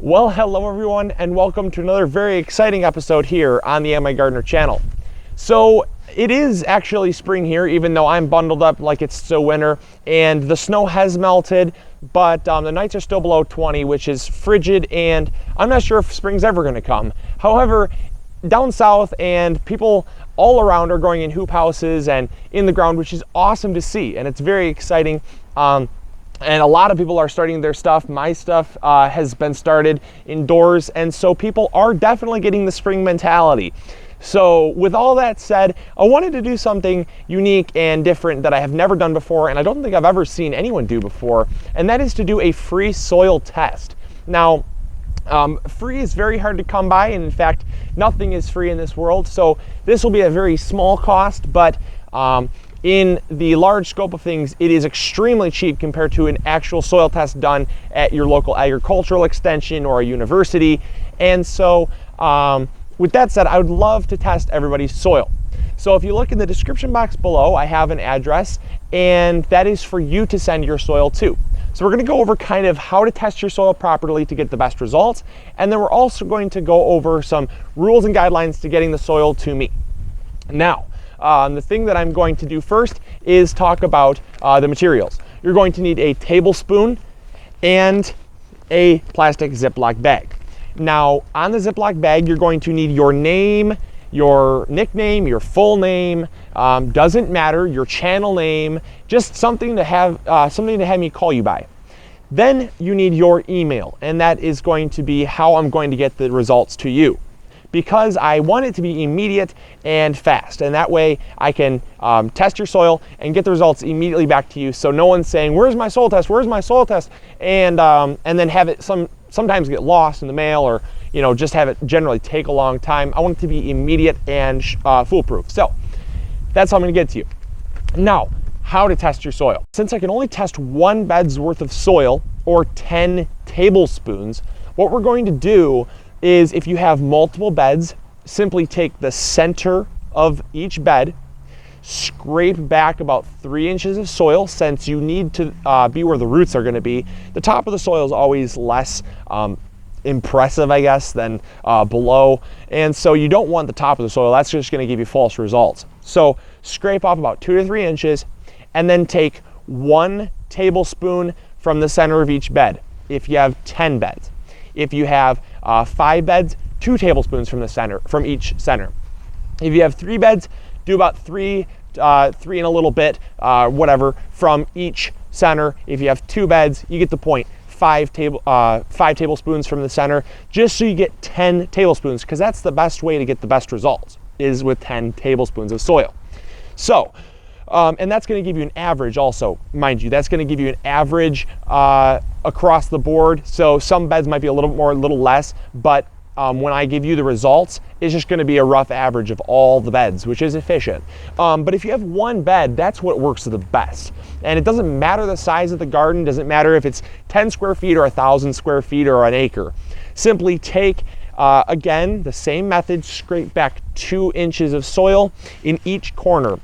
Well, hello everyone, and welcome to another very exciting episode here on the MIgardener channel. So it is actually spring here, even though I'm bundled up like it's still winter, and the snow has melted, but the nights are still below 20, which is frigid, and I'm not sure if spring's ever going to come. However, down south and people all around are growing in hoop houses and in the ground, which is awesome to see, and it's very exciting. And a lot of people are starting their stuff. My stuff has been started indoors, and so people are definitely getting the spring mentality. So with all that said, I wanted to do something unique and different that I have never done before, and I don't think I've ever seen anyone do before, and that is to do a free soil test. Now, free is very hard to come by, and in fact, nothing is free in this world, so this will be a very small cost, but in the large scope of things, it is extremely cheap compared to an actual soil test done at your local agricultural extension or a university. And so with that said, I would love to test everybody's soil. So if you look in the description box below, I have an address, and that is for you to send your soil to. So we're going to go over kind of how to test your soil properly to get the best results, and then we're also going to go over some rules and guidelines to getting the soil to me. Now, the thing that I'm going to do first is talk about the materials. You're going to need a tablespoon and a plastic Ziploc bag. Now, on the Ziploc bag, you're going to need your name, your nickname, your full name, doesn't matter, your channel name, just something to have me call you by. Then you need your email, and that is going to be how I'm going to get the results to you, because I want it to be immediate and fast, and that way I can test your soil and get the results immediately back to you, so no one's saying, where's my soil test, where's my soil test, and then have it sometimes get lost in the mail, or just have it generally take a long time. I want it to be immediate and foolproof. So that's how I'm going to get to you. Now, how to test your soil. Since I can only test one bed's worth of soil, or 10 tablespoons, what we're going to do is, if you have multiple beds, simply take the center of each bed, scrape back about 3 inches of soil, since you need to be where the roots are going to be. The top of the soil is always less impressive, I guess, than below, and so you don't want the top of the soil. That's just going to give you false results. So scrape off about 2 to 3 inches, and then take 1 tablespoon from the center of each bed if you have 10 beds. If you have 5 beds, 2 tablespoons from each center. If you have 3 beds, do about 3 and a little bit, whatever, from each center. If you have 2 beds, you get the point. 5 tablespoons from the center, just so you get 10 tablespoons, because that's the best way to get the best results, is with 10 tablespoons of soil. So, and that's going to give you an average also, mind you. That's going to give you an average across the board. So some beds might be a little more, a little less, but when I give you the results, it's just going to be a rough average of all the beds, which is efficient. But if you have 1 bed, that's what works the best. And it doesn't matter the size of the garden, doesn't matter if it's 10 square feet or 1,000 square feet or an acre. Simply take, again, the same method, scrape back 2 inches of soil in each corner.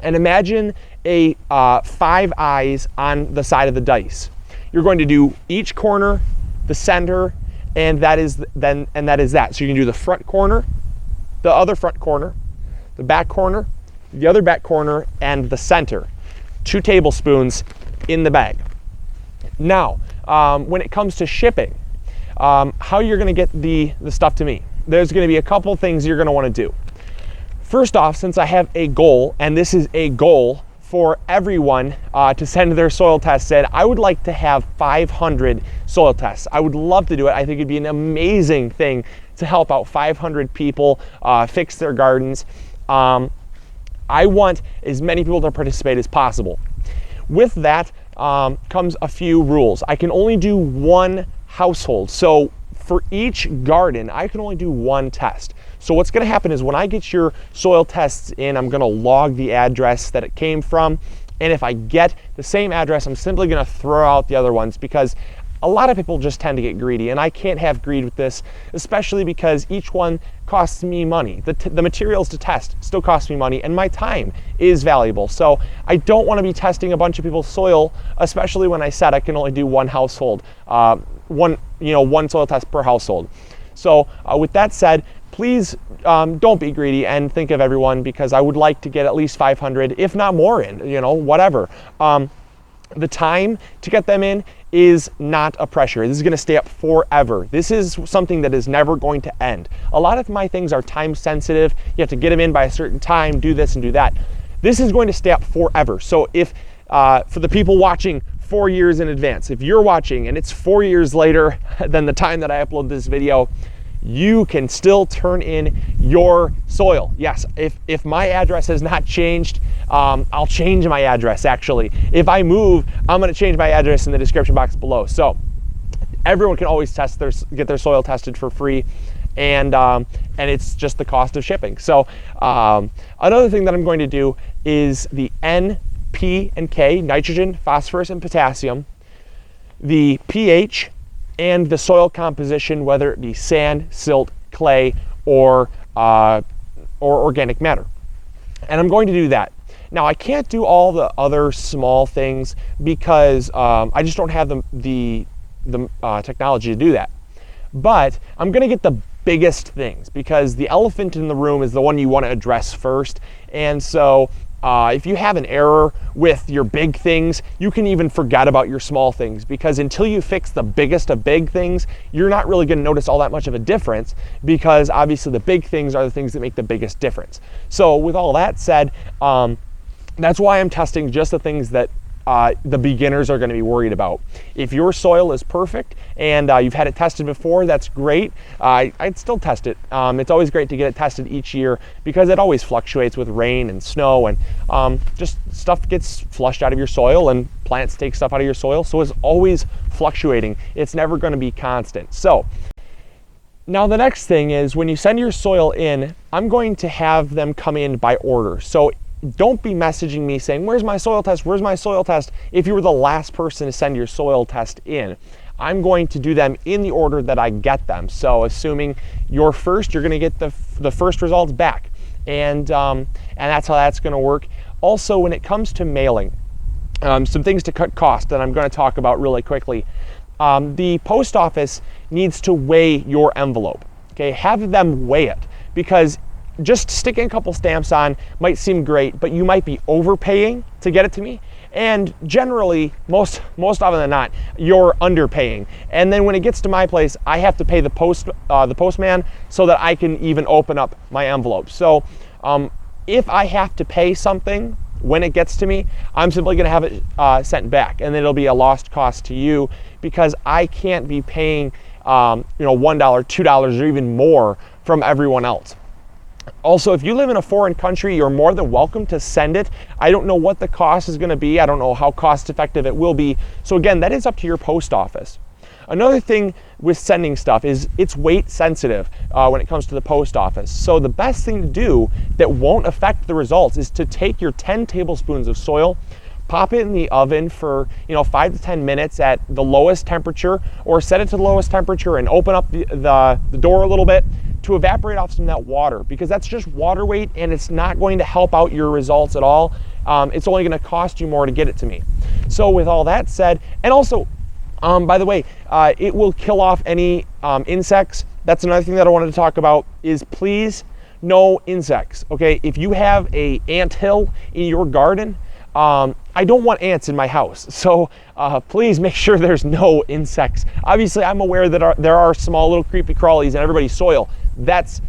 And imagine a 5 eyes on the side of the dice. You're going to do each corner, the center, and that is that. So you can do the front corner, the other front corner, the back corner, the other back corner, and the center. 2 tablespoons in the bag. Now, when it comes to shipping, how you're going to get the stuff to me, there's going to be a couple things you're going to want to do. First off, since I have a goal, and this is a goal for everyone to send their soil tests in, I would like to have 500 soil tests. I would love to do it. I think it'd be an amazing thing to help out 500 people fix their gardens. I want as many people to participate as possible. With that comes a few rules. I can only do 1 household. So for each garden, I can only do 1 test. So what's going to happen is, when I get your soil tests in, I'm going to log the address that it came from. And if I get the same address, I'm simply going to throw out the other ones, because a lot of people just tend to get greedy, and I can't have greed with this, especially because each one costs me money. The materials to test still cost me money, and my time is valuable. So I don't want to be testing a bunch of people's soil, especially when I said I can only do 1 household one soil test per household. So with that said, please don't be greedy and think of everyone, because I would like to get at least 500, if not more in, whatever. The time to get them in is not a pressure. This is going to stay up forever. This is something that is never going to end. A lot of my things are time sensitive. You have to get them in by a certain time, do this and do that. This is going to stay up forever. So if, for the people watching 4 years in advance, if you're watching and it's 4 years later than the time that I upload this video, you can still turn in your soil. Yes, if my address has not changed, I'll change my address actually. If I move, I'm gonna change my address in the description box below. So everyone can always get their soil tested for free, and it's just the cost of shipping. So another thing that I'm going to do is the N, P, and K, nitrogen, phosphorus, and potassium, the pH, and the soil composition, whether it be sand, silt, clay, or organic matter. And I'm going to do that. Now, I can't do all the other small things because I just don't have the technology to do that. But I'm going to get the biggest things, because the elephant in the room is the one you want to address first. And so if you have an error with your big things, you can even forget about your small things, because until you fix the biggest of big things, you're not really going to notice all that much of a difference, because obviously the big things are the things that make the biggest difference. So with all that said, that's why I'm testing just the things that the beginners are going to be worried about. If your soil is perfect and you've had it tested before, that's great. I'd still test it. It's always great to get it tested each year, because it always fluctuates with rain and snow, and just stuff gets flushed out of your soil and plants take stuff out of your soil. So it's always fluctuating. It's never going to be constant. So now the next thing is, when you send your soil in, I'm going to have them come in by order. So don't be messaging me saying, where's my soil test? Where's my soil test? If you were the last person to send your soil test in, I'm going to do them in the order that I get them. So assuming you're first, you're going to get the first results back. And that's how that's going to work. Also, when it comes to mailing, some things to cut cost that I'm going to talk about really quickly. The post office needs to weigh your envelope. Okay, have them weigh it, because just sticking a couple stamps on might seem great, but you might be overpaying to get it to me. And generally, most often than not, you're underpaying. And then when it gets to my place, I have to pay the postman so that I can even open up my envelope. So if I have to pay something when it gets to me, I'm simply going to have it sent back, and then it'll be a lost cost to you, because I can't be paying $1, $2, or even more from everyone else. Also, if you live in a foreign country, you're more than welcome to send it. I don't know what the cost is going to be. I don't know how cost effective it will be. So again, that is up to your post office. Another thing with sending stuff is it's weight sensitive when it comes to the post office. So the best thing to do that won't affect the results is to take your 10 tablespoons of soil, pop it in the oven for 5 to 10 minutes at the lowest temperature, or set it to the lowest temperature and open up the door a little bit to evaporate off some of that water, because that's just water weight and it's not going to help out your results at all. It's only going to cost you more to get it to me. So with all that said, and also, by the way, it will kill off any insects. That's another thing that I wanted to talk about, is please no insects. Okay, if you have an ant hill in your garden, I don't want ants in my house, so please make sure there's no insects. Obviously, I'm aware that there are small little creepy crawlies in everybody's soil. That's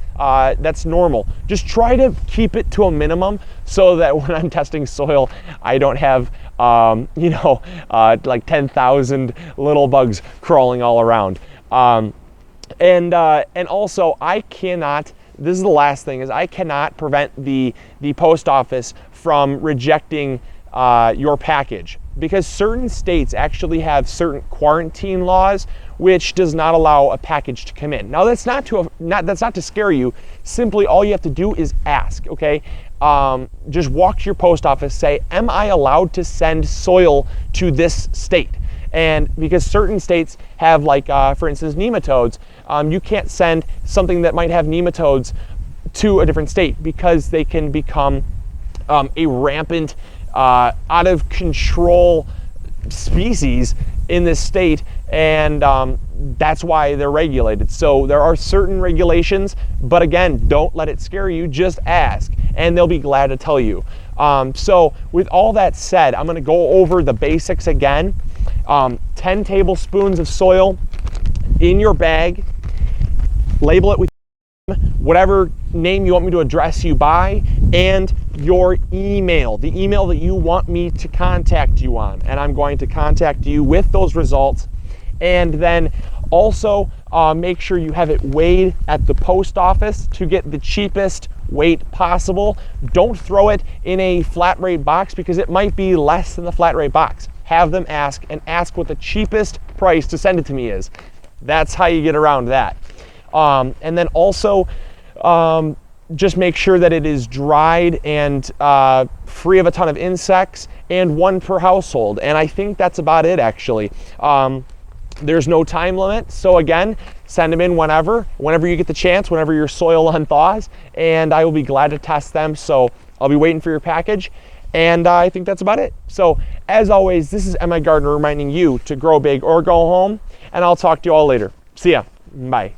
normal. Just try to keep it to a minimum, so that when I'm testing soil, I don't have like 10,000 little bugs crawling all around. And also, I cannot. This is the last thing: is I cannot prevent the post office from rejecting your package, because certain states actually have certain quarantine laws which does not allow a package to come in. Now that's not to scare you. Simply all you have to do is ask. Okay, just walk to your post office, say, am I allowed to send soil to this state? And because certain states have, like for instance, nematodes, you can't send something that might have nematodes to a different state, because they can become a rampant, out of control species in this state, and that's why they're regulated. So there are certain regulations, but again, don't let it scare you. Just ask, and they'll be glad to tell you. So with all that said, I'm going to go over the basics again. 10 tablespoons of soil in your bag. Label it with whatever name you want me to address you by, and your email, the email that you want me to contact you on. And I'm going to contact you with those results. And then also make sure you have it weighed at the post office to get the cheapest weight possible. Don't throw it in a flat rate box because it might be less than the flat rate box. Have them ask, and ask what the cheapest price to send it to me is. That's how you get around that. And then also just make sure that it is dried and free of a ton of insects, and one per household. And I think that's about it, actually. There's no time limit. So again, send them in whenever you get the chance, whenever your soil unthaws, and I will be glad to test them. So I'll be waiting for your package. And I think that's about it. So as always, this is MIgardener reminding you to grow big or go home, and I'll talk to you all later. See ya. Bye.